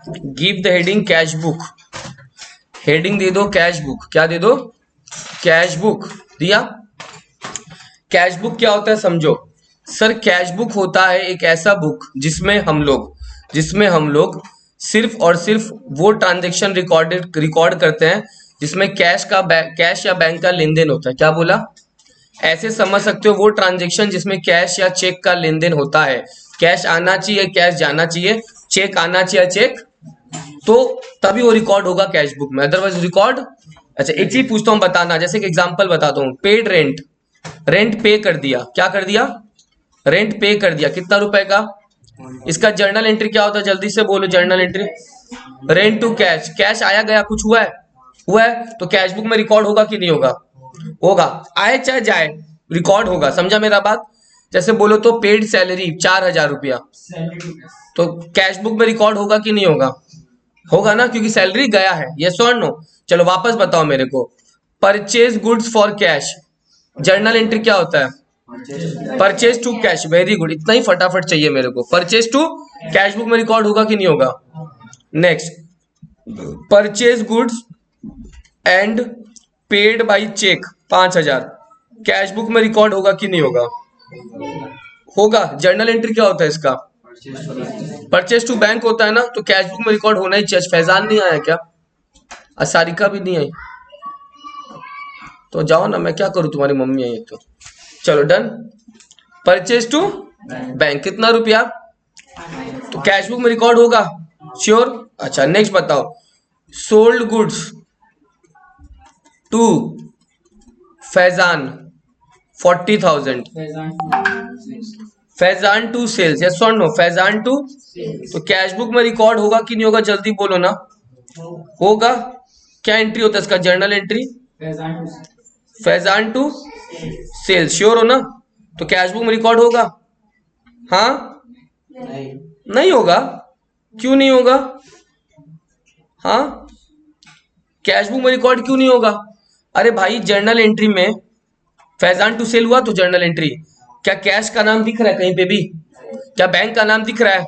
Give the heading cash book, heading दे दो cash book, क्या दे दो, कैश बुक दिया। कैश बुक क्या होता है समझो सर, कैश बुक होता है एक ऐसा बुक जिसमें हम लोग सिर्फ और सिर्फ वो ट्रांजेक्शन रिकॉर्ड करते हैं जिसमें कैश या बैंक का लेन देन होता है। क्या बोला, ऐसे समझ सकते हो वो ट्रांजेक्शन जिसमें कैश या चेक का लेन देन होता है, कैश आना चाहिए, कैश जाना चाहिए, चेक आना चाहिए, चेक, तो तभी वो रिकॉर्ड होगा कैश बुक में, अदरवाइज रिकॉर्ड। अच्छा एक चीज पूछता हूं बताना, जैसे एक एग्जांपल बताता हूं, पेड रेंट, रेंट पे कर दिया, क्या कर दिया, रेंट पे कर दिया, कितना रुपए का, इसका जर्नल एंट्री क्या होता है, जल्दी से बोलो journal entry, rent to cash, cash आया गया कुछ हुआ है, तो कैश बुक में रिकॉर्ड होगा कि नहीं होगा, होगा, आए चाहे जाए रिकॉर्ड होगा, समझा मेरा बात। जैसे बोलो तो पेड सैलरी 4,000 रुपया, तो कैश बुक में रिकॉर्ड होगा कि नहीं होगा, होगा ना, क्योंकि सैलरी गया है, यस और नो। चलो वापस बताओ मेरे को, purchase goods for cash, journal entry क्या होता है, purchase to cash, very good, इतना ही फटाफट चाहिए मेरे को, परचेज टू कैश बुक में रिकॉर्ड होगा कि नहीं होगा। Next, purchase goods and paid by cheque 5,000, cash book में रिकॉर्ड होगा कि नहीं होगा, होगा। जर्नल एंट्री क्या होता है इसका, परचेज टू बैंक होता है ना, तो कैश बुक में रिकॉर्ड होना ही चाहिए। फैजान नहीं आया क्या, असारिका भी नहीं आई, तो जाओ ना, मैं क्या करूं, तुम्हारी मम्मी आई तो। चलो डन, परचेज टू बैंक कितना रुपया, तो कैश बुक में रिकॉर्ड होगा, श्योर। अच्छा नेक्स्ट बताओ, sold goods to Faizan 40,000, Faizan to sales, yes और नो, फैजान टू, तो कैश बुक में रिकॉर्ड होगा कि नहीं होगा, जल्दी बोलो ना, होगा। क्या एंट्री होता है इसका, journal entry, Faizan to sales, sure हो ना, तो कैश बुक में रिकॉर्ड होगा, हाँ नहीं होगा, क्यों नहीं होगा, हाँ कैश बुक में रिकॉर्ड क्यों नहीं होगा, अरे भाई जर्नल एंट्री में फैजान टू सेल हुआ तो जर्नल एंट्री, क्या कैश का नाम दिख रहा है कहीं पे भी, क्या बैंक का नाम दिख रहा है,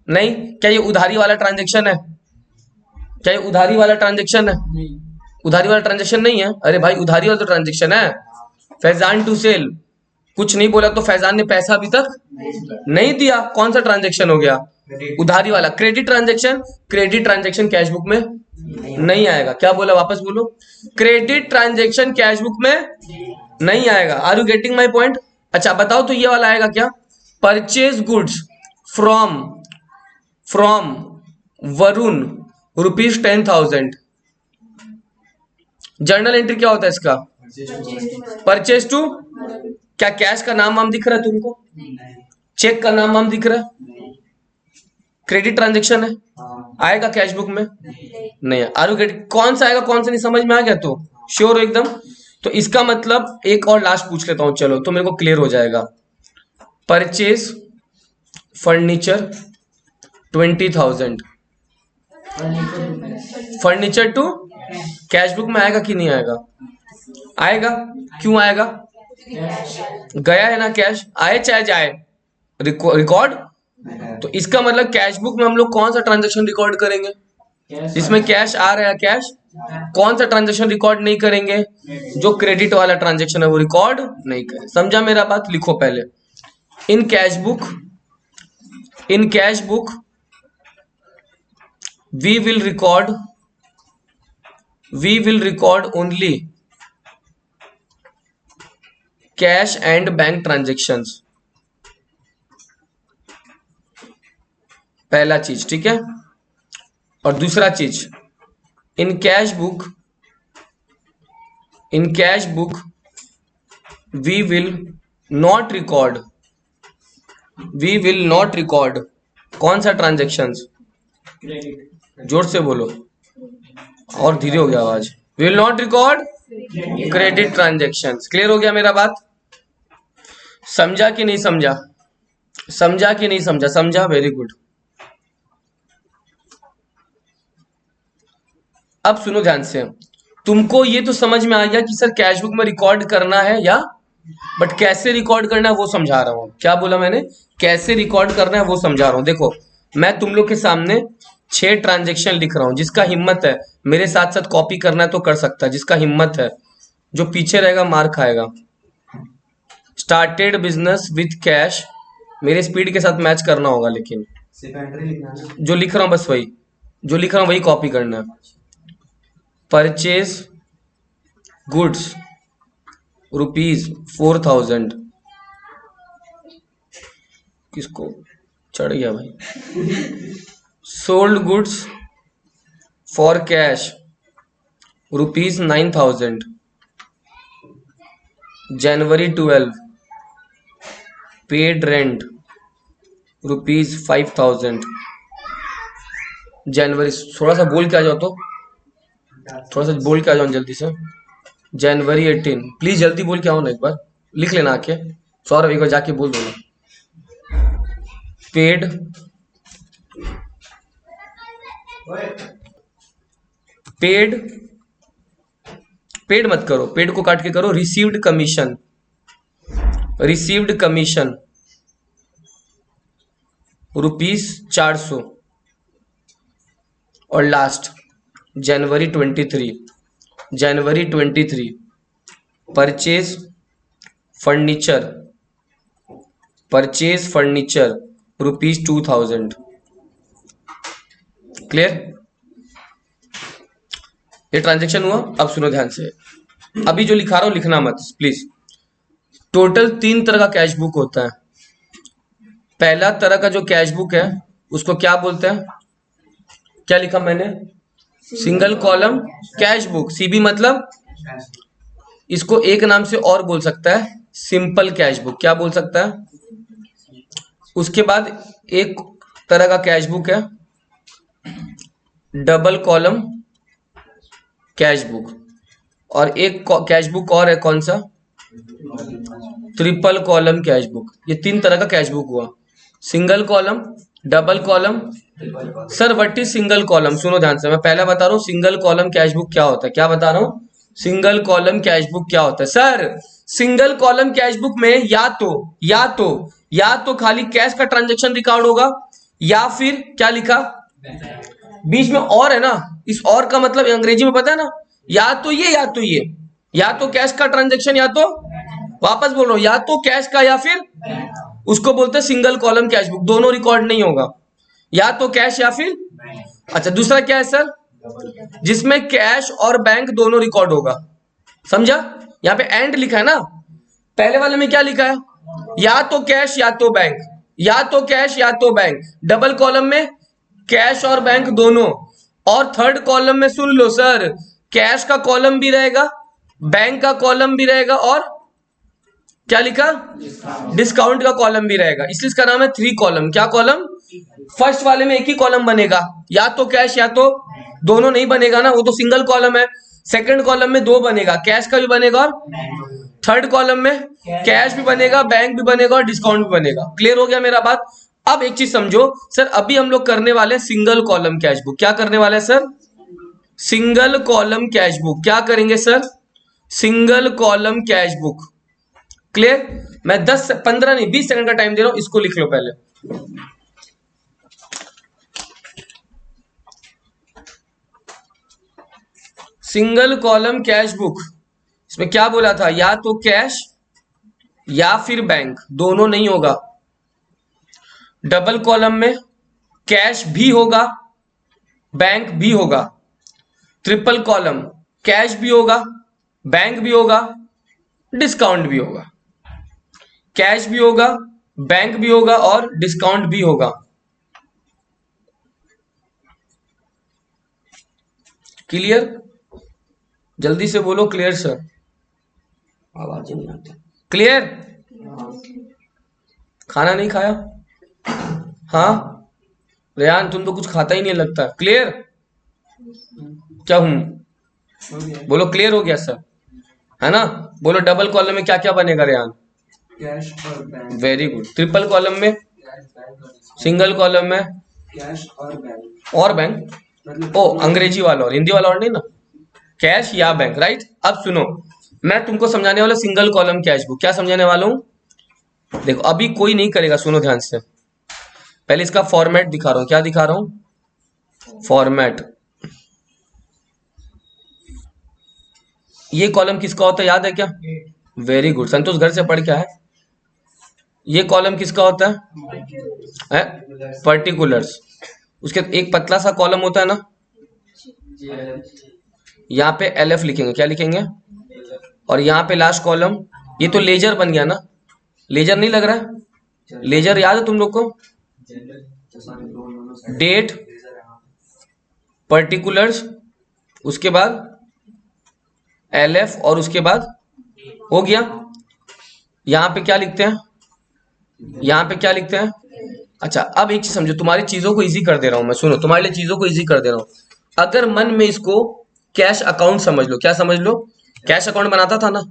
नहीं, क्या ये उधारी वाला ट्रांजेक्शन है, क्या ये उधारी वाला ट्रांजेक्शन है, उधारी वाला ट्रांजेक्शन नहीं है, अरे भाई उधारी वाला तो ट्रांजेक्शन है, फैजान टू सेल, कुछ नहीं बोला तो फैजान ने पैसा अभी तक नहीं दिया, कौन सा ट्रांजेक्शन हो गया, उधारी वाला, credit transaction, credit transaction cash book में नहीं आएगा, क्या बोला वापस बोलो, क्रेडिट ट्रांजेक्शन कैश बुक में नहीं आएगा, are you getting my point. अच्छा बताओ तो ये वाला आएगा क्या, purchase goods from Varun ₹10,000, journal entry क्या होता है इसका, परचेज टू, क्या कैश का नाम दिख रहा है तुमको, चेक का नाम दिख रहा है, क्रेडिट ट्रांजेक्शन है, आएगा कैश बुक में नहीं, आर यू गेटिंग, कौन सा आएगा कौन सा नहीं समझ में आ गया, तो श्योर हो एकदम। तो इसका मतलब एक और लास्ट पूछ लेता हूं, चलो तो मेरे को क्लियर हो जाएगा, purchase furniture 20,000, furniture to cash book में आएगा कि नहीं आएगा, आएगा, क्यों आएगा, गया है ना कैश, आए चाहे जाए रिकॉर्ड, तो इसका मतलब कैश बुक में हम लोग कौन सा ट्रांजेक्शन रिकॉर्ड करेंगे, जिसमें कैश आ रहा है कैश, कौन सा ट्रांजेक्शन रिकॉर्ड नहीं करेंगे, जो क्रेडिट वाला ट्रांजेक्शन है वो रिकॉर्ड नहीं करें, समझा मेरा बात, लिखो पहले, in cash book we will record only cash and bank transactions, पहला चीज, ठीक है। और दूसरा चीज, in cash book we will not record कौन सा ट्रांजेक्शंस, जोर से बोलो, और धीरे हो गया आवाज, we will not record credit transactions, clear हो गया मेरा बात, समझा कि नहीं समझा, समझा कि नहीं समझा, समझा, वेरी गुड। अब सुनो ध्यान से, तुमको ये तो समझ में आ गया कि सर कैश बुक में रिकॉर्ड करना है या, बट कैसे रिकॉर्ड करना है वो समझा रहा हूं, क्या बोला मैंने, कैसे रिकॉर्ड करना है वो समझा रहा हूं। देखो मैं तुम लोग के सामने 6 ट्रांजेक्शन लिख रहा हूं। जिसका हिम्मत है मेरे साथ साथ कॉपी करना है तो कर सकता है, जिसका हिम्मत है। जो पीछे रहेगा मार खाएगा। स्टार्टेड बिजनेस विथ कैश, मेरे स्पीड के साथ मैच करना होगा, लेकिन जो लिख रहा हूं बस वही, जो लिख रहा हूं वही कॉपी करना है। परचेज गुड्स ₹4,000, किसको चढ़ गया भाई। Sold goods for cash ₹9,000। January 12 paid rent ₹5,000। जनवरी, थोड़ा सा बोल के आ जाओ, तो थोड़ा सा बोल के आ जाओ जल्दी से। जनवरी 18, प्लीज जल्दी बोल के आओ ना, एक बार लिख लेना आके। सौरभ एक बार जाके बोल दो ना। पेड पेड पेड मत करो, पेड को काट के करो। Received commission, received commission ₹400। और लास्ट जनवरी 23 परचेज फर्नीचर ₹2,000। क्लियर? ये ट्रांजेक्शन हुआ। अब सुनो ध्यान से, अभी जो लिखा रहा हूं लिखना मत प्लीज। टोटल 3 तरह का कैश बुक होता है। पहला तरह का जो कैश बुक है उसको क्या बोलते हैं? क्या लिखा मैंने? Single column cash book, CB मतलब। इसको एक नाम से और बोल सकता है, सिंपल कैश बुक। क्या बोल सकता है? उसके बाद एक तरह का कैश बुक है डबल कॉलम कैश बुक, और एक कैश बुक और है, कौन सा? Triple column cash book. ये 3 तरह का कैश बुक हुआ। Single column, double column. Sir what is single column? सुनो ध्यान से, मैं पहला बता रहा हूँ सिंगल कॉलम कैश बुक क्या होता है। क्या बता रहा हूँ? सिंगल कॉलम कैश बुक क्या होता है? Sir single column cash book में या तो खाली कैश का ट्रांजेक्शन रिकॉर्ड होगा, या फिर क्या लिखा बीच में और है ना, इस और का मतलब अंग्रेजी में पता है ना, या तो ये या तो कैश का ट्रांजेक्शन, या तो, वापस बोल रहा हूं, या तो कैश का या फिर, उसको बोलते हैं सिंगल कॉलम कैश बुक। दोनों रिकॉर्ड नहीं होगा, या तो कैश या फिर। अच्छा, दूसरा क्या है सर? जिसमें कैश और बैंक दोनों रिकॉर्ड होगा। समझा? यहाँ पे एंड लिखा है ना। पहले वाले में क्या लिखा है? या तो कैश या तो बैंक, या तो कैश या तो बैंक। डबल कॉलम में कैश और बैंक दोनों। और थर्ड कॉलम में सुन लो सर, कैश का कॉलम भी रहेगा, बैंक का कॉलम भी रहेगा, और क्या लिखा? डिस्काउंट का कॉलम भी रहेगा। इसलिए इसका नाम है 3 कॉलम। क्या कॉलम? फर्स्ट वाले में एक ही कॉलम बनेगा, या तो कैश या तो, दोनों नहीं बनेगा ना, वो तो सिंगल कॉलम है। सेकंड कॉलम में 2 बनेगा, कैश का भी बनेगा, और थर्ड कॉलम में कैश भी बनेगा, बैंक भी बनेगा, और डिस्काउंट भी बनेगा। क्लियर हो गया मेरा बात? अब एक चीज समझो सर, अभी हम लोग करने वाले सिंगल कॉलम कैश बुक। क्या करने वाले sir? Single column cash book. क्या करेंगे sir? Single column cash book. Clear? मैं 10 से 15 नहीं 20 सेकंड का टाइम दे रहा हूं, इसको लिख लो पहले। सिंगल कॉलम कैश बुक, इसमें क्या बोला था? या तो कैश या फिर बैंक, दोनों नहीं होगा। डबल कॉलम में कैश भी होगा, बैंक भी होगा। ट्रिपल कॉलम कैश भी होगा, बैंक भी होगा, डिस्काउंट भी होगा। कैश भी होगा, बैंक भी होगा, और डिस्काउंट भी होगा। क्लियर? जल्दी से बोलो क्लियर सर, आवाज नहीं आती। क्लियर? खाना नहीं खाया? हाँ रेहान, तुम तो कुछ खाता ही नहीं लगता। क्लियर? क्या हूं? बोलो क्लियर हो गया सर, है ना? बोलो डबल कॉलम में क्या क्या बनेगा रेहान? कैश और bank. Very good. Triple column में? सिंगल कॉलम में कैश और बैंक। और बैंक, मतलब ओ अंग्रेजी वाला और हिंदी वाला और नहीं ना, कैश या बैंक। राइट? अब सुनो, मैं तुमको समझाने वाला सिंगल कॉलम कैश बुक। क्या समझाने वाला हूं? देखो अभी कोई नहीं करेगा, सुनो ध्यान से। पहले इसका फॉर्मेट दिखा रहा हूं। क्या दिखा रहा हूं? फॉर्मेट। ये कॉलम किसका होता है याद है क्या? वेरी गुड संतोष, घर से पढ़ के आए। ये कॉलम किसका होता है? पर्टिकुलर्स। उसके एक पतला सा कॉलम होता है ना, यहाँ पे LF लिखेंगे, क्या लिखेंगे? और यहाँ पे लास्ट कॉलम, ये तो लेजर बन गया ना, लेजर नहीं लग रहा है? लेजर याद है तुम लोग को? डेट, पर्टिकुलर्स, उसके बाद LF और उसके बाद हो गया। यहाँ पे क्या लिखते हैं? यहाँ पे क्या लिखते हैं? अच्छा अब एक चीज समझो, तुम्हारी चीजों को इजी कर दे रहा हूं मैं, सुनो तुम्हारे लिए चीजों को इजी कर दे रहा हूं। अगर मन में इसको कैश अकाउंट समझ लो, क्या समझ लो? कैश अकाउंट बनाता था ना,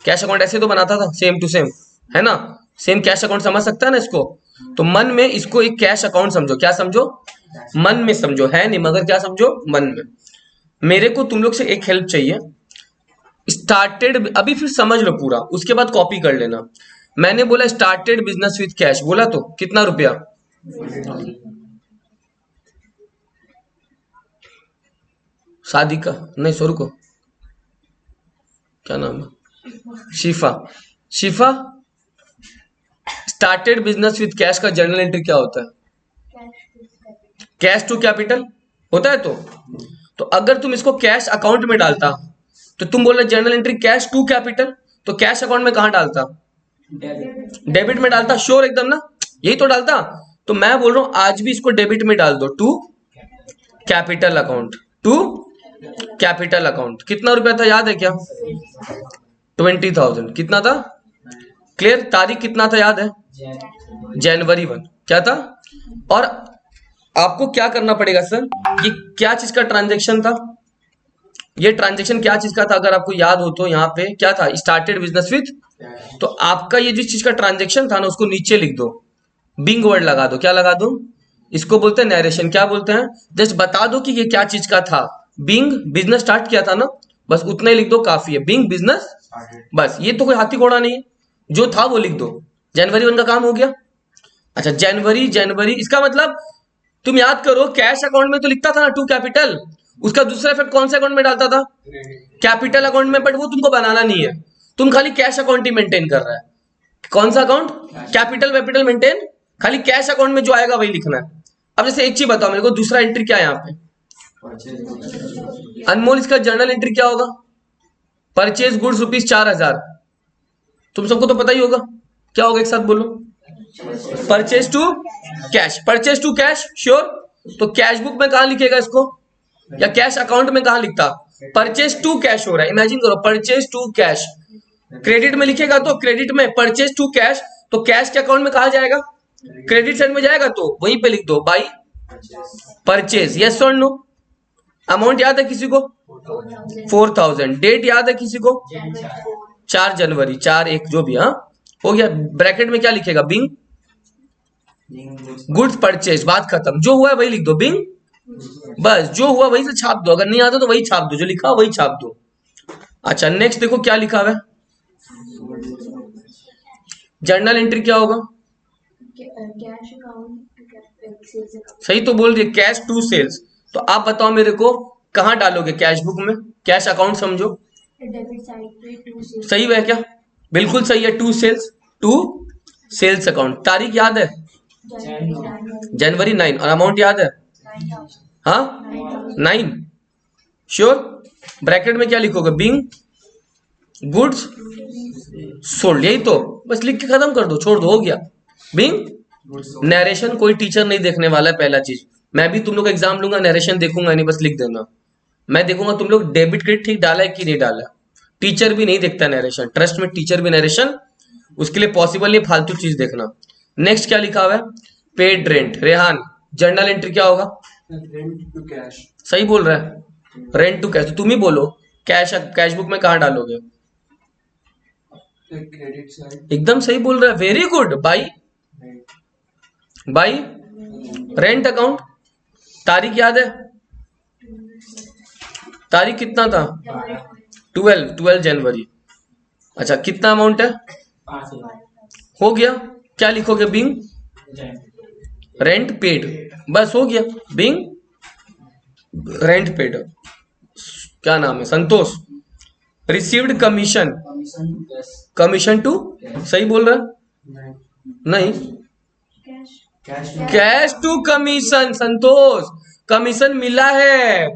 कैश अकाउंट ऐसे तो बनाता था सेम टू सेम, है ना? सेम कैश अकाउंट समझ सकता है ना इसको? तो मन में इसको एक कैश अकाउंट समझो, क्या समझो? मन में समझो, है नहीं मगर क्या समझो? मन में। मेरे को तुम लोग से एक हेल्प चाहिए, स्टार्टेड, अभी फिर समझ लो पूरा, उसके बाद कॉपी कर लेना। मैंने बोला स्टार्टेड बिजनेस विथ कैश, बोला तो कितना रुपया? शादी का नहीं, सौ को क्या नाम है? शिफा। शिफा, स्टार्टेड बिजनेस विथ कैश का जर्नल एंट्री क्या होता है? कैश टू कैपिटल होता है। तो अगर तुम इसको कैश अकाउंट में डालता तो तुम बोल रहे journal entry cash to capital, तो कैश अकाउंट में कहां डालता? डेबिट में डालता, श्योर एकदम ना, यही तो डालता। तो मैं बोल रहा हूं आज भी इसको डेबिट में डाल दो, to capital account, to capital account. कितना रुपया था याद है क्या? 20,000। कितना था? क्लियर? तारीख कितना था याद है? जनवरी 1। क्या था? और आपको क्या करना पड़ेगा सर, ये क्या चीज का ट्रांजेक्शन था? ये ट्रांजेक्शन क्या चीज का था अगर आपको याद हो तो? यहाँ पे क्या था? Started business with. तो आपका ये जिस चीज का ट्रांजेक्शन था ना उसको नीचे लिख दो, बिंग वर्ड लगा दो। क्या लगा दो? इसको बोलते हैं नरेशन। क्या बोलते हैं? जस्ट बता दो कि ये क्या चीज का था। बिंग बिजनेस स्टार्ट किया था ना, बस उतना ही लिख दो, काफी है। बिंग बिजनेस, बस। ये तो कोई हाथी घोड़ा नहीं है, जो था वो लिख दो। जनवरी 1 का काम हो गया। अच्छा जनवरी, जनवरी इसका मतलब तुम याद करो, कैश अकाउंट में तो लिखता था ना टू कैपिटल, उसका दूसरा इफेक्ट कौन से अकाउंट में डालता था? कैपिटल अकाउंट में। बट वो तुमको बनाना नहीं है, तुम खाली कैश अकाउंट ही मेंटेन कर रहा है। कौन सा अकाउंट? कैपिटल वैपिटल मेंटेन, खाली कैश अकाउंट में जो आएगा वही लिखना है। अब जैसे एक चीज बताओ मेरे को, दूसरा एंट्री क्या है यहाँ पे? अनमोल, इसका जर्नल एंट्री क्या होगा? Purchase goods ₹4,000। तुम सबको तो पता ही होगा क्या होगा, एक साथ बोलो। Purchase to cash, purchase to cash, sure. तो कैश बुक में कहां लिखेगा इसको, या कैश अकाउंट में कहां लिखता? परचेज टू कैश हो रहा है, इमेजिन करो, परचेज टू कैश। क्रेडिट में लिखेगा तो क्रेडिट में, परचेज टू कैश, तो कैश के अकाउंट में कहा जाएगा? क्रेडिट साइड में जाएगा, तो वहीं पे लिख दो बाई परचेज। यस और नो? अमाउंट याद है किसी को? 4,000। डेट याद है किसी को? 4 जनवरी, 4/1 जो भी, हाँ हो गया। ब्रैकेट में क्या लिखेगा? बिंग गुड्स परचेज, बात खत्म। जो हुआ है वही लिख दो, बिंग, बस जो हुआ वही से छाप दो। अगर नहीं आता तो वही छाप दो, जो लिखा वही छाप दो। अच्छा नेक्स्ट देखो क्या लिखा हुआ है, जर्नल एंट्री क्या होगा? Cash account, sales account. सही तो बोल रही है, कैश टू सेल्स। तो आप बताओ मेरे को कहां डालोगे कैश बुक में? कैश अकाउंट समझो, डेबिट साइड पे टू सेल्स। सही है क्या? बिल्कुल सही है, to sales, to sales account. तारीख याद है? जनवरी 9। और अमाउंट याद है? 9,000। हाँ 9, श्योर। ब्रैकेट में क्या लिखोगे? बिंग गुड्स सोल्ड, यही तो, बस लिख के खत्म कर दो, छोड़ दो, हो गया। बिंग नरेशन कोई टीचर नहीं देखने वाला है, पहला चीज। मैं भी तुम लोग एग्जाम लूंगा, नरेशन देखूंगा नहीं, बस लिख देना। मैं देखूंगा तुम लोग डेबिट क्रेडिट ठीक डाला है कि नहीं डाला। टीचर भी नहीं देखता नरेशन, ट्रस्ट में, टीचर भी नरेशन उसके लिए पॉसिबल नहीं, फालतू चीज देखना। नेक्स्ट क्या लिखा हुआ है? Paid rent. Rehan, journal entry क्या होगा? Rent to cash. सही बोल रहा है, रेंट टू कैश। तो तुम ही बोलो, कैश कैश बुक में कहां डालोगे? Credit side. एकदम सही बोल रहा है, very good. By, by rent account. तारीख याद है? तारीख कितना था? 12 जनवरी। अच्छा कितना अमाउंट है? 5,000। हो गया। क्या लिखोगे? बिंग रेंट पेड, बस हो गया। बिंग रेंट पेड, क्या नाम है, Santosh, received commission, commission to, सही बोल रहा है? नहीं, cash to commission, Santosh, commission मिला है,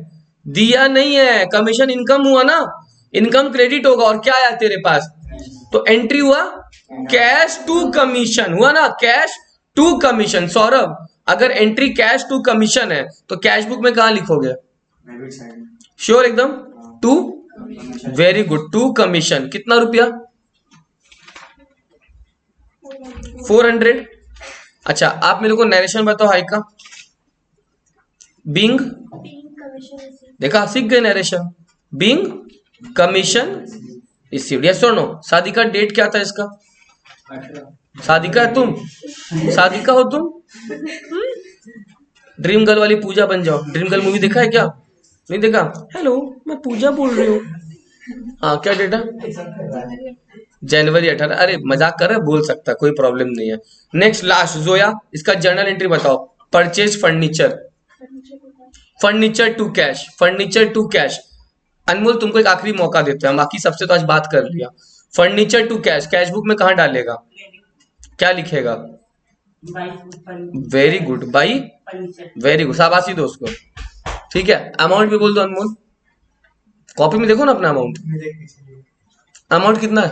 दिया नहीं है, कमीशन इनकम हुआ ना, इनकम क्रेडिट होगा और क्या आया तेरे पास, तो एंट्री हुआ कैश टू कमीशन, हुआ ना, कैश टू कमीशन। सौरभ, अगर एंट्री कैश टू कमीशन है तो कैश बुक में कहां लिखोगे, श्योर एकदम, to, very good, to commission, कितना रुपया, 400। अच्छा, आप मेरे को नरेशन बताओ हाई का, बीइंग, देखा सीख गए narration, being commission received, yes और नो। शादी का डेट क्या था इसका, शादिका है तुम, शादिका हो तुम, ड्रीम गर्ल वाली पूजा बन जाओ। ड्रीम गर्ल मूवी देखा है क्या, नहीं देखा, हेलो मैं पूजा बोल रही हूँ, हाँ क्या डेटा, जनवरी 18, अरे मजाक कर रहे, बोल सकता, कोई प्रॉब्लम नहीं है। नेक्स्ट लास्ट जोया, इसका जर्नल एंट्री बताओ, purchase furniture, furniture to cash, furniture to cash. Anmol तुमको एक आखिरी मौका देते हैं, बाकी सबसे तो आज बात कर लिया। Furniture to cash, cash book में कहां डालेगा, क्या लिखेगा, very good, bye, very good, शाबाशी दो उसको, ठीक है। अमाउंट भी बोल दो अनमोल, कॉपी में देखो ना अपना अमाउंट, अमाउंट कितना है,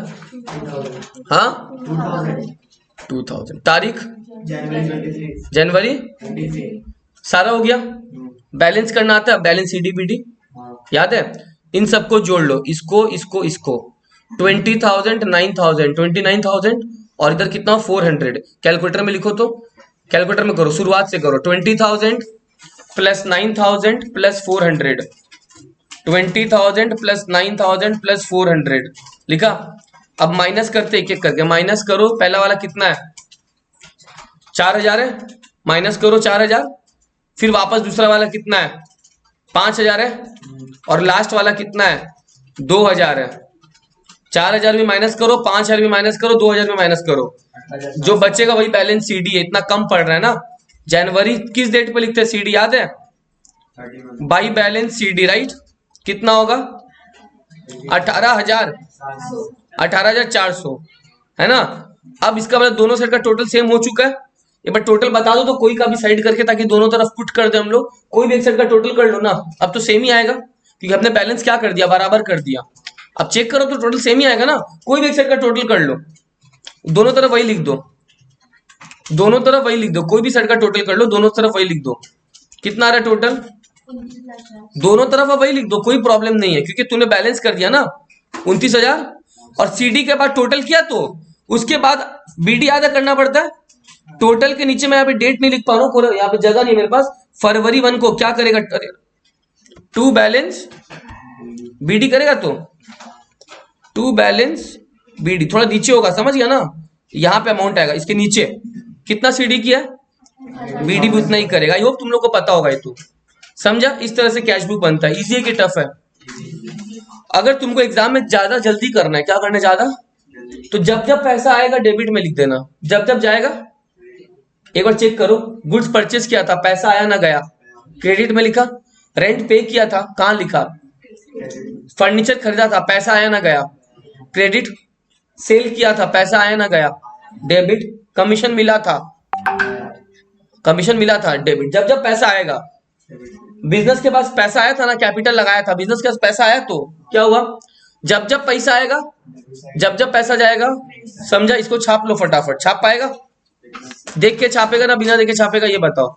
हाँ 2000, तारीख जनवरी, सारा हो गया, बैलेंस करना आता है, बैलेंस सीडीबीडी याद है, इन सबको जोड़ लो, इसको इसको इसको, 20,000 9,000 29,000 और इधर कितना 400, कैलकुलेटर में लिखो, तो कैलकुलेटर में करो, शुरुआत से करो, 20,000 प्लस 9,000 प्लस 400, 20,000 प्लस 9,000 प्लस 400 लिखा। अब माइनस करते एक एक करके, माइनस करो, पहला वाला कितना है 4,000 है, माइनस करो 4,000, फिर वापस दूसरा वाला कितना है 5,000 है, और लास्ट वाला कितना है 2,000 है। 4,000 भी माइनस करो, 5,000 भी माइनस करो, 2,000 भी माइनस करो, जो बचेगा वही बैलेंस सीडी है। इतना कम पड़ रहा है ना, जनवरी किस डेट पे लिखते हैं सीडी, याद है, बाई बैलेंस सीडी, राइट, कितना होगा 18,000, 18,400 है ना। अब इसका मतलब दोनों साइड का टोटल सेम हो चुका है, एक बार टोटल बता दो तो कोई का भी साइड करके, ताकि दोनों तरफ पुट कर दे हम लोग, कोई भी एक साइड का टोटल कर लो ना, अब तो सेम ही आएगा क्योंकि हमने बैलेंस क्या कर दिया, बराबर कर दिया। अब चेक करो तो टोटल सेम ही आएगा ना, कोई भी एक साइड का टोटल कर लो, दोनों तरफ वही लिख दो, दोनों तरफ वही लिख दो, कोई भी साइड का टोटल कर लो, दोनों तरफ वही लिख दो, कितना आ रहा है टोटल, दोनों तरफ अब वही लिख दो, कोई प्रॉब्लम नहीं है क्योंकि तूने बैलेंस कर दिया ना 29,000, और सीडी के बाद टोटल किया तो उसके बाद बीडी आधा करना पड़ता है। टोटल के नीचे मैं यहाँ पे डेट नहीं लिख पा रहा हूँ, यहाँ पे जगह नहीं मेरे पास, फरवरी 1 को क्या करेगा, टू बैलेंस बीडी करेगा, तो टू बैलेंस बीडी थोड़ा नीचे होगा, समझ गया ना, यहाँ पे अमाउंट आएगा, इसके नीचे कितना सीडी किया बीडी भी उतना ही करेगा। आई होप तुम लोग को पता होगा ये, तो समझा, इस तरह से कैश बुक बनता है। इजी है कि टफ है, अगर तुमको एग्जाम में ज्यादा जल्दी करना है, क्या करना है ज्यादा, तो जब जब पैसा आएगा डेबिट में लिख देना, जब जब जाएगा एक बार चेक करो, गुड्स परचेस किया था पैसा आया ना गया, क्रेडिट में लिखा, रेंट पे किया था कहां लिखा, फर्नीचर खरीदा था पैसा आया ना गया, क्रेडिट, सेल किया था पैसा आया ना गया, डेबिट, कमीशन मिला था, कमीशन मिला था, डेबिट। जब जब पैसा आएगा, बिजनेस के पास पैसा आया था ना, कैपिटल लगाया था, बिजनेस के पास पैसा आया तो क्या हुआ, जब जब पैसा आएगा, जब जब पैसा जाएगा, समझा, इसको छाप लो फटाफट, छाप पाएगा, देख के छापेगा ना बिना देखे छापेगा, ये बताओ,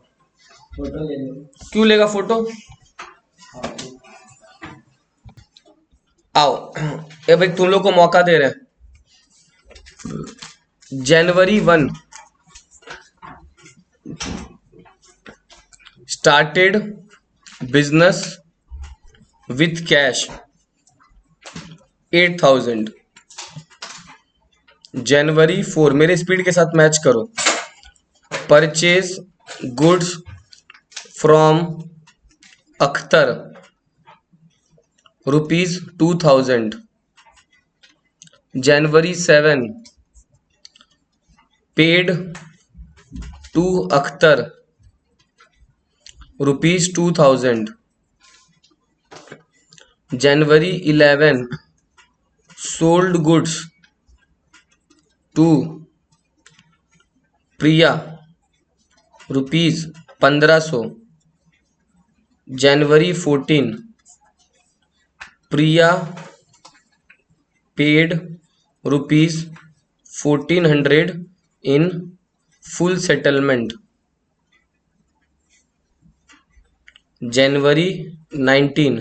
क्यों लेगा फोटो, आओ ये भाई तुम लोग को मौका दे रहे हैं, January 1 started business with cash 8,000, January 4, मेरे स्पीड के साथ मैच करो, purchase goods from Akhtar ₹2,000, January 7 paid to Akhtar ₹2,000, January 11 sold goods to Priya ₹1500। January 14 Priya paid ₹1400 in full settlement. January 19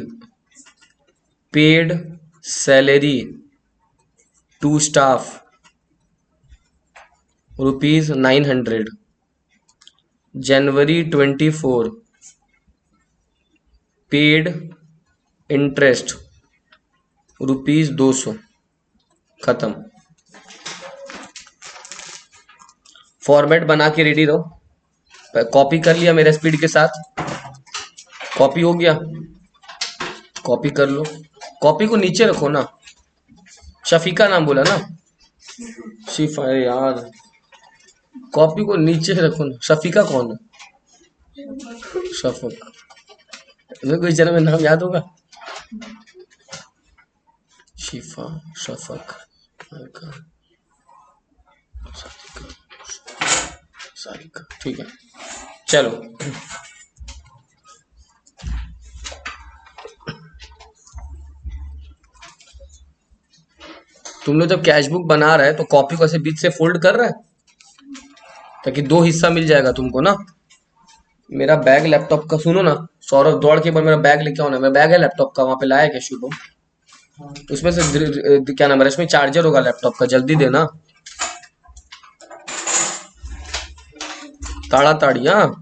paid salary to staff ₹900। January 24 paid interest ₹200। खत्म। Format बना के ready रहो। Copy कर लिया मेरे स्पीड के साथ? कॉपी हो गया? कॉपी कर लो। कॉपी को नीचे रखो ना। शफीका नाम बोला ना? शिफा यार, कॉपी को नीचे रखो ना। शफीका कौन है? शफक। मेरे को इस जन्म में नाम याद होगा? शिफा, शफक, सारिका। ठीक है, चलो। तुम लोग जब कैश बुक बना रहे हैं तो कॉपी को ऐसे बीच से फोल्ड कर रहे हैं ताकि 2 हिस्सा मिल जाएगा तुमको ना। मेरा बैग लैपटॉप का, सुनो ना सौरभ, दौड़ के मेरा बैग लेके आओ ना। मेरा बैग है लैपटॉप का, वहां पे लाया क्या शुभम? उसमें से क्या नाम है, इसमें चार्जर होगा लैपटॉप का, जल्दी देना। ताड़ी। हाँ,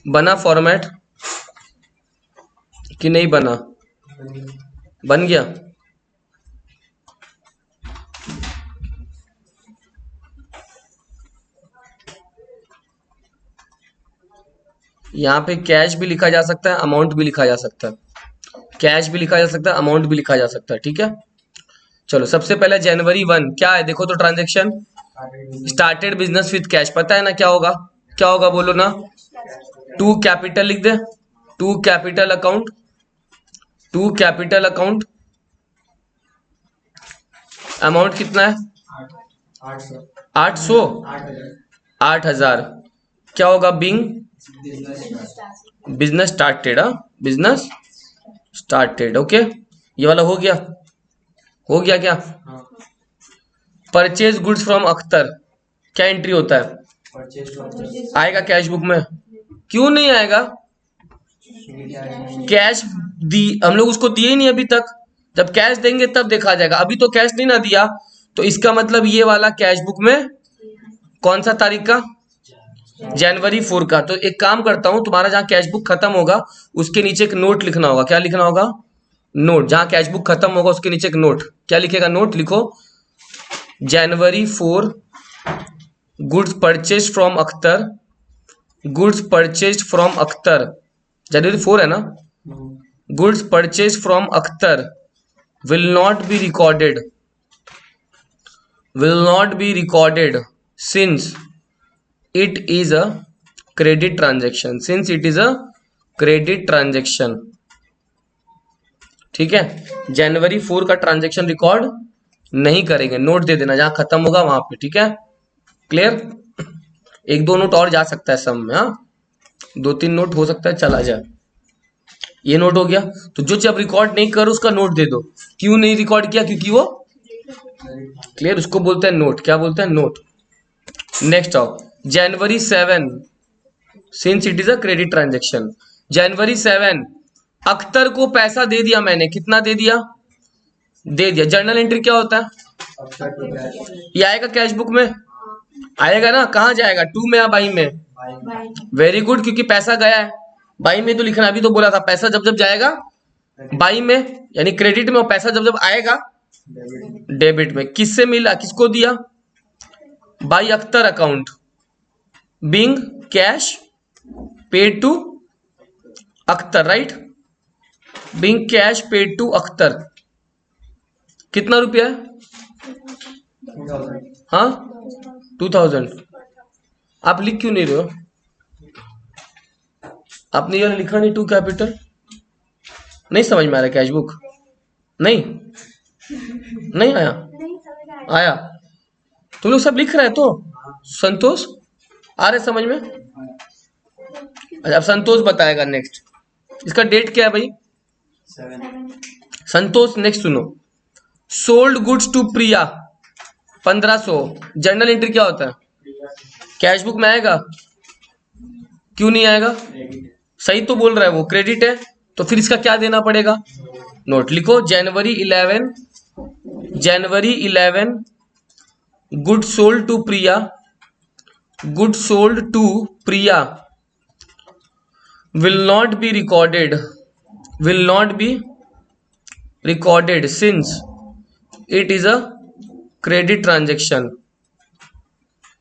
बना फॉर्मेट कि नहीं बना? बन गया। यहाँ पे कैश भी लिखा जा सकता है, अमाउंट भी लिखा जा सकता है। कैश भी लिखा जा सकता है, अमाउंट भी लिखा जा सकता है। ठीक है, चलो। सबसे पहले जनवरी 1 क्या है देखो तो। Transaction started business with cash. पता है ना क्या होगा? क्या होगा बोलो ना। टू कैपिटल लिख दे। To capital account. To capital account. Amount कितना है? 800। 8000। क्या होगा? Being business started. Business started. Okay, ये वाला हो गया। हो गया क्या? Purchase goods from Akhtar. क्या एंट्री होता है? आएगा कैश बुक में? क्यों नहीं आएगा? कैश दी हम लोग उसको दिए ही नहीं अभी तक। जब कैश देंगे तब देखा जाएगा। अभी तो कैश नहीं ना दिया, तो इसका मतलब ये वाला कैश बुक में कौन सा तारीख का? जनवरी 4 का। तो एक काम करता हूं, तुम्हारा जहां कैश बुक खत्म होगा उसके नीचे एक नोट लिखना होगा। क्या लिखना होगा? नोट। जहां कैश बुक खत्म होगा उसके नीचे एक नोट। क्या लिखेगा? नोट लिखो। जनवरी 4 goods purchase from Akhtar. Goods purchase from Akhtar. जनवरी 4 है ना? Goods purchase from Akhtar will not be recorded since it is a credit transaction। ठीक है, जनवरी 4 का ट्रांजेक्शन रिकॉर्ड नहीं करेंगे। नोट दे देना जहां खत्म होगा वहां पे। ठीक है, क्लियर? 1-2 नोट और जा सकता है सम में। हाँ, 2-3 नोट हो सकता है चला जाए। ये नोट हो गया। तो जो जब रिकॉर्ड नहीं कर उसका नोट दे दो। क्यों नहीं रिकॉर्ड किया? क्योंकि वो क्लियर, उसको बोलते हैं नोट। क्या बोलते हैं? नोट। नेक्स्ट आओ, जनवरी 7 since it is a credit transaction. जनवरी 7 अख्तर को पैसा दे दिया मैंने। कितना दे दिया? दे दिया। जर्नल एंट्री क्या होता है? ये आएगा कैश बुक में? आएगा ना? कहाँ जाएगा? टू में या बाई में? वेरी गुड, क्योंकि पैसा गया है। बाई में तो लिखना है, अभी तो बोला था पैसा जब जब जाएगा बाई में यानी क्रेडिट में, और पैसा जब जब आएगा डेबिट में। किससे मिला, किसको दिया, by Akhtar account being cash paid to Akhtar, right, being cash paid to Akhtar. कितना रुपया है, हाँ 2000। आप लिख क्यों नहीं रहे हो, आपने ये लिखा नहीं टू कैपिटल, नहीं समझ में आ रहा कैश बुक, नहीं नहीं आया, नहीं समझ आया। आया, तुम लोग सब लिख रहे हैं तो संतोष आ रहे समझ में। अच्छा अब संतोष बताएगा नेक्स्ट, इसका डेट क्या है भाई, 7 संतोष नेक्स्ट सुनो। Sold goods to Priya 1500, journal entry क्या होता है, कैश बुक में आएगा, क्यों नहीं आएगा, क्रेडिट सही तो बोल रहा है वो, क्रेडिट है, तो फिर इसका क्या देना पड़ेगा, नोट लिखो, January 11 good sold to Priya, good sold to Priya will not be recorded since it is a credit transaction,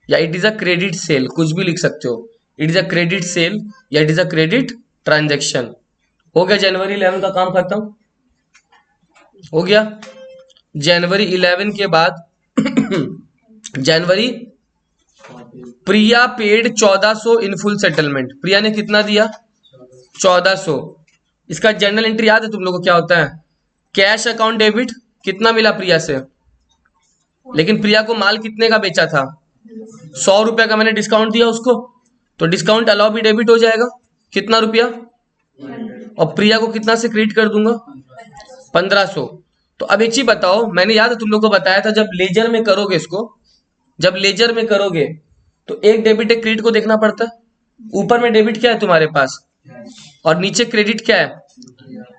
या it is a credit sale, कुछ भी लिख सकते हो, it is a credit sale या it is a credit transaction. हो गया जनवरी 11 का काम खत्म, हो गया। जनवरी 11 के बाद जनवरी प्रिया पेड 1400 इन फुल सेटलमेंट, प्रिया ने कितना दिया 1400। इसका जर्नल एंट्री याद है तुम लोगों को क्या होता है, कैश अकाउंट डेबिट, कितना मिला प्रिया से, लेकिन प्रिया को माल कितने का बेचा था, 100 रुपए का मैंने डिस्काउंट दिया उसको, तो डिस्काउंट अलाउ भी डेबिट हो जाएगा, कितना रुपया, और प्रिया को कितना से क्रेडिट कर दूंगा 1500। तो अब एक चीज बताओ, मैंने याद है तुम लोग को बताया था, जब लेजर में करोगे इसको, जब लेजर में करोगे तो एक डेबिट एक क्रेडिट को देखना पड़ता है, ऊपर में डेबिट क्या है तुम्हारे पास और नीचे क्रेडिट क्या है,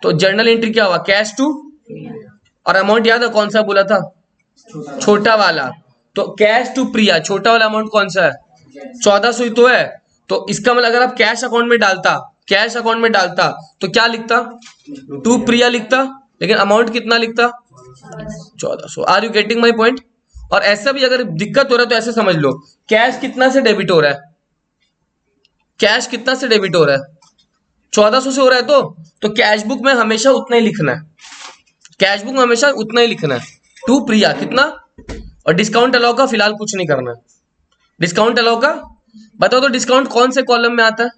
तो जर्नल एंट्री क्या हुआ, कैश टू, और अमाउंट याद है कौन सा बोला था, छोटा वाला, तो कैश टू प्रिया, छोटा वाला अमाउंट कौन सा है 1400 ही तो है, तो इसका मतलब अगर आप कैश अकाउंट में डालता तो क्या लिखता, टू प्रिया लिखता, लेकिन अमाउंट कितना लिखता 1400। Are you getting my point. और ऐसा भी अगर दिक्कत हो रहा है तो ऐसे समझ लो, कैश कितना से डेबिट हो रहा है, कैश कितना से डेबिट हो रहा है 1400 से हो रहा है, तो कैश बुक में हमेशा उतना ही लिखना है, कैश बुक में हमेशा उतना ही लिखना है, टू प्रिया कितना, और डिस्काउंट अलाउ का फिलहाल कुछ नहीं करना है, डिस्काउंट अलाउ का बताओ तो, डिस्काउंट कौन से कॉलम में आता है,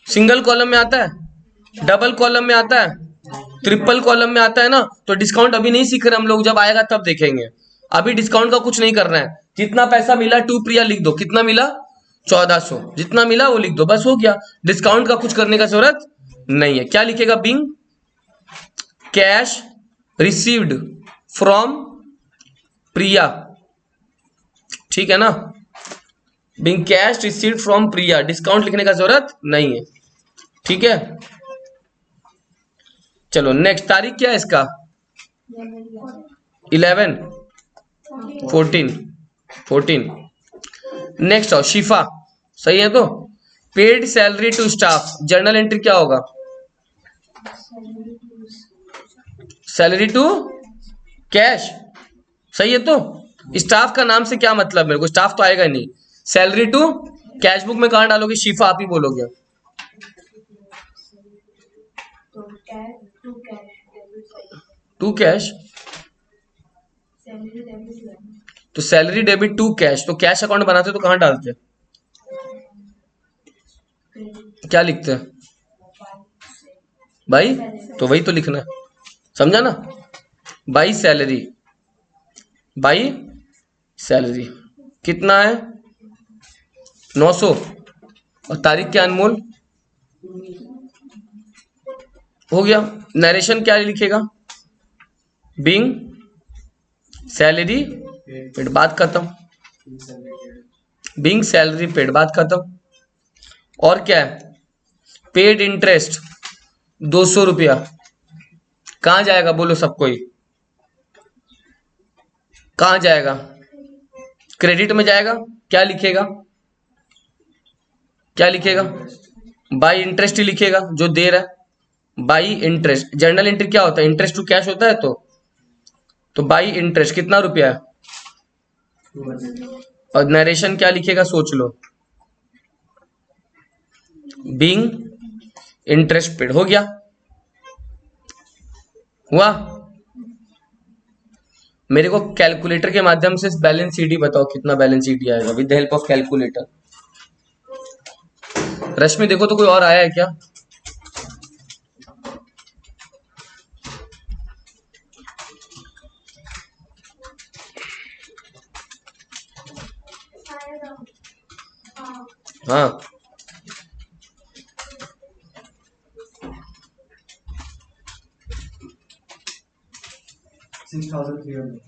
सिंगल कॉलम में आता है, डबल कॉलम में आता है, ट्रिपल कॉलम में आता है ना, तो डिस्काउंट अभी नहीं सीख रहे हम लोग, जब आएगा तब देखेंगे, अभी डिस्काउंट का कुछ नहीं करना है, जितना पैसा मिला टू प्रिया लिख दो, कितना मिला 1400, जितना मिला वो लिख दो, बस हो गया, डिस्काउंट का कुछ करने का जरूरत नहीं है। क्या लिखेगा, being cash received from Priya, ठीक है ना, being cash received from Priya, discount लिखने का जरूरत नहीं है, ठीक है। चलो नेक्स्ट, तारीख क्या है इसका 11 14 नेक्स्ट आओ, शिफा, सही है तो, paid salary to staff, journal entry क्या होगा, सैलरी टू कैश, सही है तो, स्टाफ का नाम से क्या मतलब, मेरे को स्टाफ तो आएगा नहीं, सैलरी टू कैश बुक में कहां डालोगे, शिफा आप ही बोलोगे, तो cash debit side, to cash, salary debit, तो सैलरी डेबिट टू कैश, तो कैश अकाउंट बनाते तो कहां डालते, क्या लिखते हैं भाई, तो वही तो लिखना है, समझा ना, बाई सैलरी कितना है 900, और तारीख क्या अनमोल, हो गया। नरेशन क्या लिखेगा, बिंग सैलरी पेड, बात खत्म, बिंग सैलरी पेड, बात खत्म। और क्या है, पेड इंटरेस्ट 200 रुपया, कहां जाएगा बोलो सबको ही, कहां जाएगा, क्रेडिट में जाएगा, क्या लिखेगा, बाई इंटरेस्ट ही लिखेगा जो दे रहा है, बाई इंटरेस्ट। जर्नल एंट्री क्या होता है, इंटरेस्ट टू कैश होता है, तो बाई इंटरेस्ट कितना रुपया है, 200. और नरेशन क्या लिखेगा सोच लो, बीइंग इंटरेस्ट पेड। हो गया, हुआ। मेरे को कैलकुलेटर के माध्यम से बैलेंस सीडी बताओ कितना बैलेंस सीडी आएगा with the help of calculator. Rashmi देखो तो कोई और आया है क्या? आएगा। हाँ। हाँ, 6,300.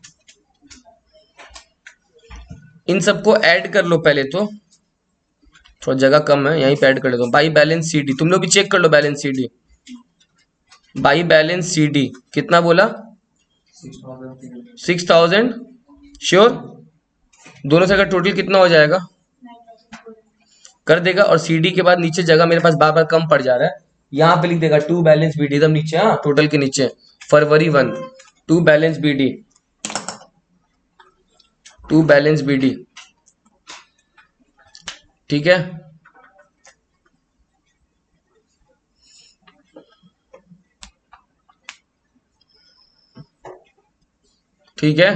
इन सबको ऐड कर लो पहले तो, थोड़ा जगह कम है यहीं पे ऐड कर लेता हूँ। बाई बैलेंस सीडी, तुम लोग भी चेक कर लो बैलेंस सीडी। बाई बैलेंस सीडी कितना बोला, 6,300. 6,000 श्योर। दोनों से का टोटल कितना हो जाएगा, 9,400. कर देगा। और सीडी के बाद नीचे जगह मेरे पास बार बार कम पड़ जा रहा है, यहाँ पे लिख देगा टू बैलेंस बीडी एकदम नीचे, हाँ टोटल के नीचे February 1 to balance b d, to balance b d, ठीक है। ठीक है,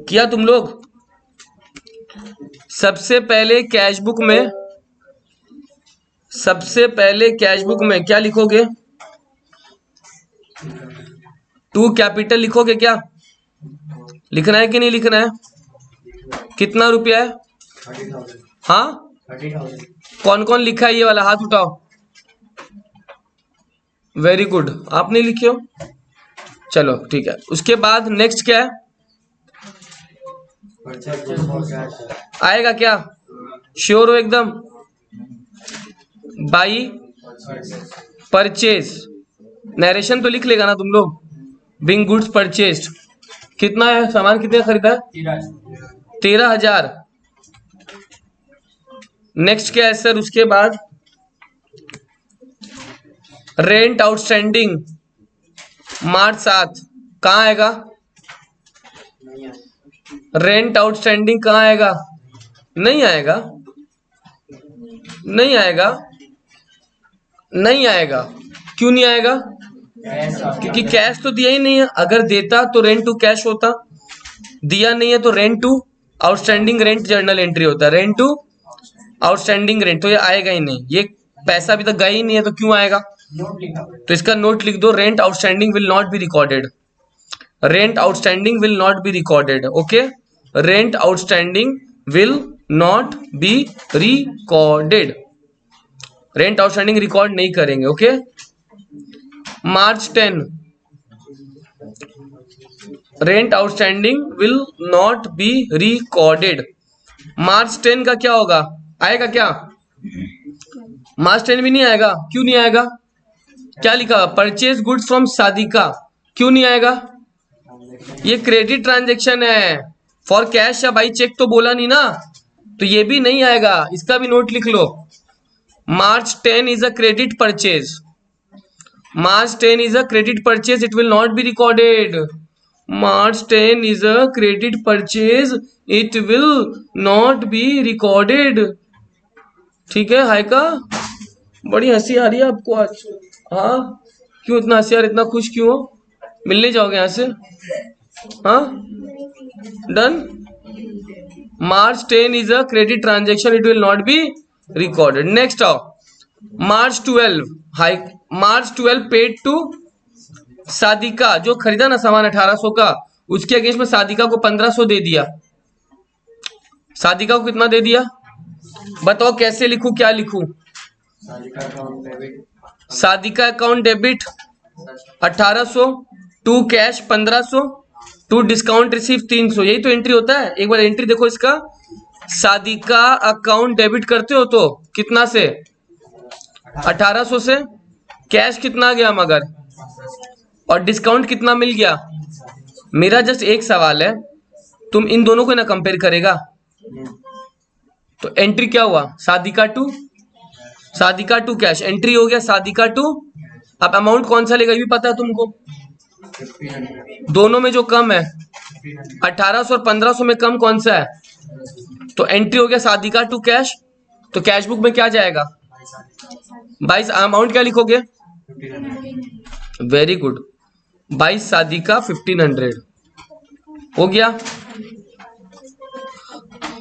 किया तुम लोग? सबसे पहले कैश बुक में, सबसे पहले कैश बुक में क्या लिखोगे, टू कैपिटल लिखोगे क्या, लिखना है कि नहीं लिखना है? कितना रुपया है? 30,000. हाँ 30,000. कौन कौन लिखा है ये वाला, हाथ उठाओ। वेरी गुड, आप नहीं लिखे हो, चलो ठीक है। उसके बाद नेक्स्ट क्या है, Purchase goods for cash. आएगा क्या, श्योर हो एकदम? बाई परचेज, नरेशन तो लिख लेगा ना तुम लोग, बिंग गुड्स परचेज कितना है, सामान कितने का खरीदा है, 13,000। नेक्स्ट क्या है सर, उसके बाद रेंट आउटस्टैंडिंग मार्च 7 कहाँ आएगा, रेंट आउटस्टैंडिंग कहाँ आएगा, नहीं आएगा, नहीं आएगा, नहीं आएगा। क्यों नहीं आएगा, क्योंकि कैश तो दिया ही नहीं है। अगर देता तो रेंट टू कैश होता, दिया नहीं है तो rent to outstanding rent journal entry होता है, रेंट टू आउटस्टैंडिंग रेंट, तो ये आएगा ही नहीं, ये पैसा अभी तक गया ही नहीं है तो क्यों आएगा। तो इसका नोट लिख दो, rent outstanding will not be recorded, rent outstanding will not be recorded, okay, rent outstanding will not be recorded, rent outstanding record नहीं करेंगे, okay. March 10 rent outstanding will not be recorded. March 10 का क्या होगा, आएगा क्या, मार्च 10 भी नहीं आएगा, क्यों नहीं आएगा, क्या लिखा, परचेज गुड्स फ्रॉम सादिका, क्यों नहीं आएगा, ये क्रेडिट ट्रांजैक्शन है, फॉर कैश या बाई चेक तो बोला नहीं ना, तो ये भी नहीं आएगा, इसका भी नोट लिख लो। मार्च 10 is a credit purchase, March 10 is a credit purchase, it will not be recorded. March 10 is a credit purchase, it will not be recorded. ठीक है, हाय का बड़ी हंसी आ रही है आपको आज, हाँ क्यों इतना हंसी आ रही, इतना खुश क्यों हो, मिलने जाओगे यहाँ से, हाँ done. March 10 is a credit transaction, it will not be recorded. Next आओ, March 12 हाई, March 12 पेड टू सादिका, जो खरीदा ना सामान 1800 का, उसके अगेंस्ट में सादिका को 1500 दे दिया, सादिका को कितना दे दिया, बताओ कैसे लिखूं, क्या लिखूं, Sadika account debit 1800, to cash 1500, to discount receive 300, यही तो एंट्री होता है। एक बार एंट्री देखो इसका, सादिका अकाउंट डेबिट करते हो तो कितना से, 1800 से, कैश कितना गया मगर, और डिस्काउंट कितना मिल गया। मेरा जस्ट एक सवाल है, तुम इन दोनों को ना कंपेयर करेगा, तो एंट्री क्या हुआ, सादिका टू कैश, एंट्री हो गया सादिका टू। अब अमाउंट कौन सा लेगा ये भी पता है तुमको, 1500 दोनों में जो कम है 1800 और 1500 में कम कौन सा है, तो एंट्री हो गया सादिका टू कैश। तो कैश बुक में क्या जाएगा 22, अमाउंट क्या लिखोगे, 1500 वेरी गुड, 22 सादिका 1500 हो गया,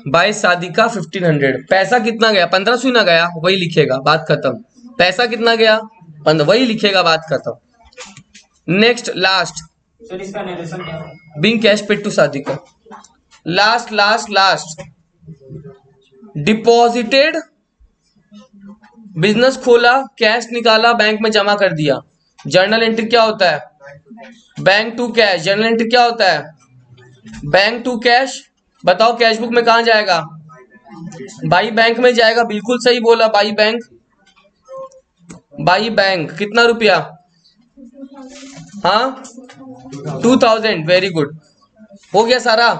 22 सादिका 1500। पैसा कितना गया 1500 ही ना गया, वही लिखेगा, बात खत्म। पैसा कितना गया 15, वही लिखेगा, बात खत्म। नेक्स्ट लास्ट, सर इसका नरेशन क्या है? Being cash paid to Sadika, last deposited, business खोला, कैश निकाला, बैंक में जमा कर दिया। जर्नल एंट्री क्या होता है, bank to cash. Journal entry क्या होता है, बैंक टू कैश। बताओ कैश बुक में कहां जाएगा, बाई बैंक में जाएगा, बिल्कुल सही बोला, बाई बैंक। कितना रुपया, हाँ 2000, वेरी गुड, हो गया सारा।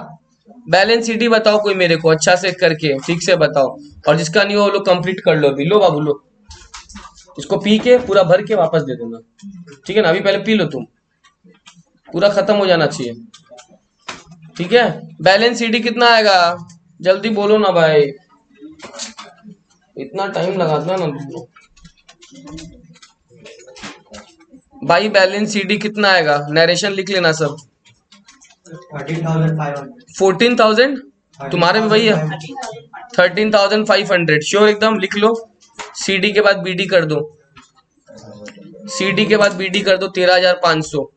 बैलेंस शीट ही बताओ कोई मेरे को अच्छा से करके, ठीक से बताओ, और जिसका नहीं हो वो लोग कंप्लीट कर लो अभी। लो बाबू लो, इसको पी के पूरा भर के वापस दे दूंगा, ठीक है ना, अभी पहले पी लो तुम, पूरा खत्म हो जाना चाहिए, ठीक है। बैलेंस शीट कितना आएगा, जल्दी बोलो ना भाई, इतना टाइम लगाता ना तुम लोग। भाई बैलेंस शीट कितना आएगा, नरेशन लिख लेना सब। 13,500 14,000, तुम्हारे में वही है 13,500, श्योर एकदम, लिख लो। सीडी के बाद बीडी कर दो, सीडी के बाद बीडी कर दो, 13,500।